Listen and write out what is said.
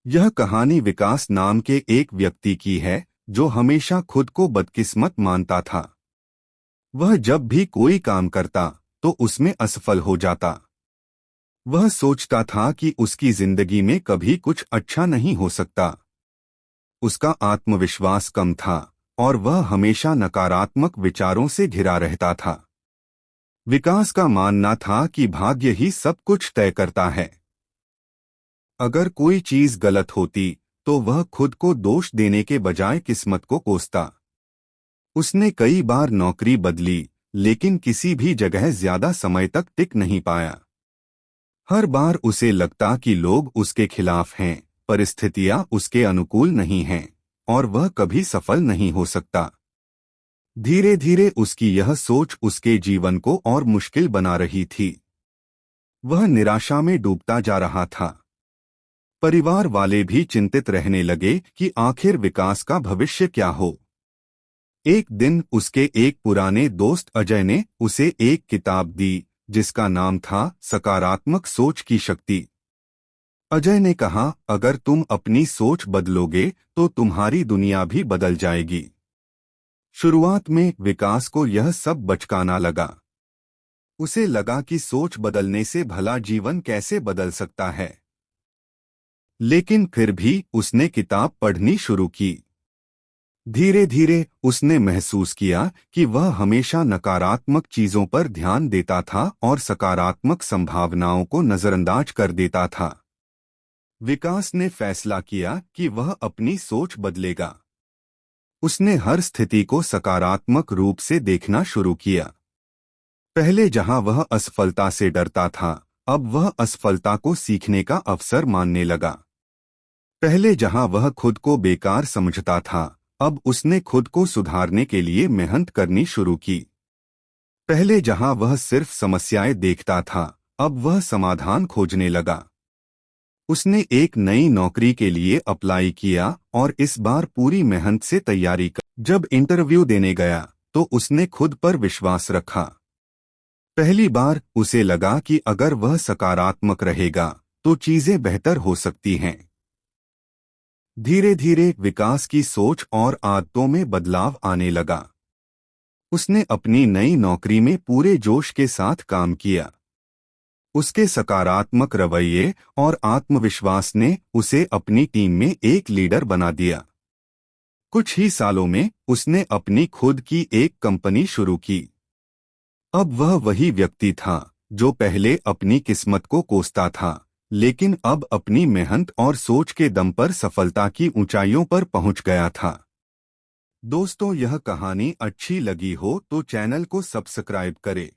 यह कहानी विकास नाम के एक व्यक्ति की है जो हमेशा खुद को बदकिस्मत मानता था। वह जब भी कोई काम करता तो उसमें असफल हो जाता। वह सोचता था कि उसकी जिंदगी में कभी कुछ अच्छा नहीं हो सकता। उसका आत्मविश्वास कम था और वह हमेशा नकारात्मक विचारों से घिरा रहता था। विकास का मानना था कि भाग्य ही सब कुछ तय करता है। अगर कोई चीज गलत होती तो वह खुद को दोष देने के बजाय किस्मत को कोसता। उसने कई बार नौकरी बदली, लेकिन किसी भी जगह ज्यादा समय तक टिक नहीं पाया। हर बार उसे लगता कि लोग उसके खिलाफ हैं, परिस्थितियां उसके अनुकूल नहीं हैं और वह कभी सफल नहीं हो सकता। धीरे धीरे उसकी यह सोच उसके जीवन को और मुश्किल बना रही थी। वह निराशा में डूबता जा रहा था। परिवार वाले भी चिंतित रहने लगे कि आखिर विकास का भविष्य क्या हो। एक दिन उसके एक पुराने दोस्त अजय ने उसे एक किताब दी जिसका नाम था सकारात्मक सोच की शक्ति। अजय ने कहा, अगर तुम अपनी सोच बदलोगे तो तुम्हारी दुनिया भी बदल जाएगी। शुरुआत में विकास को यह सब बचकाना लगा। उसे लगा कि सोच बदलने से भला जीवन कैसे बदल सकता है। लेकिन फिर भी उसने किताब पढ़नी शुरू की। धीरे धीरे उसने महसूस किया कि वह हमेशा नकारात्मक चीजों पर ध्यान देता था और सकारात्मक संभावनाओं को नजरअंदाज कर देता था। विकास ने फैसला किया कि वह अपनी सोच बदलेगा। उसने हर स्थिति को सकारात्मक रूप से देखना शुरू किया। पहले जहां वह असफलता से डरता था, अब वह असफलता को सीखने का अवसर मानने लगा। पहले जहां वह खुद को बेकार समझता था, अब उसने खुद को सुधारने के लिए मेहनत करनी शुरू की। पहले जहां वह सिर्फ समस्याएं देखता था, अब वह समाधान खोजने लगा। उसने एक नई नौकरी के लिए अप्लाई किया और इस बार पूरी मेहनत से तैयारी कर। जब इंटरव्यू देने गया तो उसने खुद पर विश्वास रखा। पहली बार उसे लगा कि अगर वह सकारात्मक रहेगा तो चीजें बेहतर हो सकती हैं। धीरे धीरे विकास की सोच और आदतों में बदलाव आने लगा। उसने अपनी नई नौकरी में पूरे जोश के साथ काम किया। उसके सकारात्मक रवैये और आत्मविश्वास ने उसे अपनी टीम में एक लीडर बना दिया। कुछ ही सालों में उसने अपनी खुद की एक कंपनी शुरू की। अब वह वही व्यक्ति था जो पहले अपनी किस्मत को कोसता था, लेकिन अब अपनी मेहनत और सोच के दम पर सफलता की ऊंचाइयों पर पहुंच गया था। दोस्तों, यह कहानी अच्छी लगी हो तो चैनल को सब्सक्राइब करें।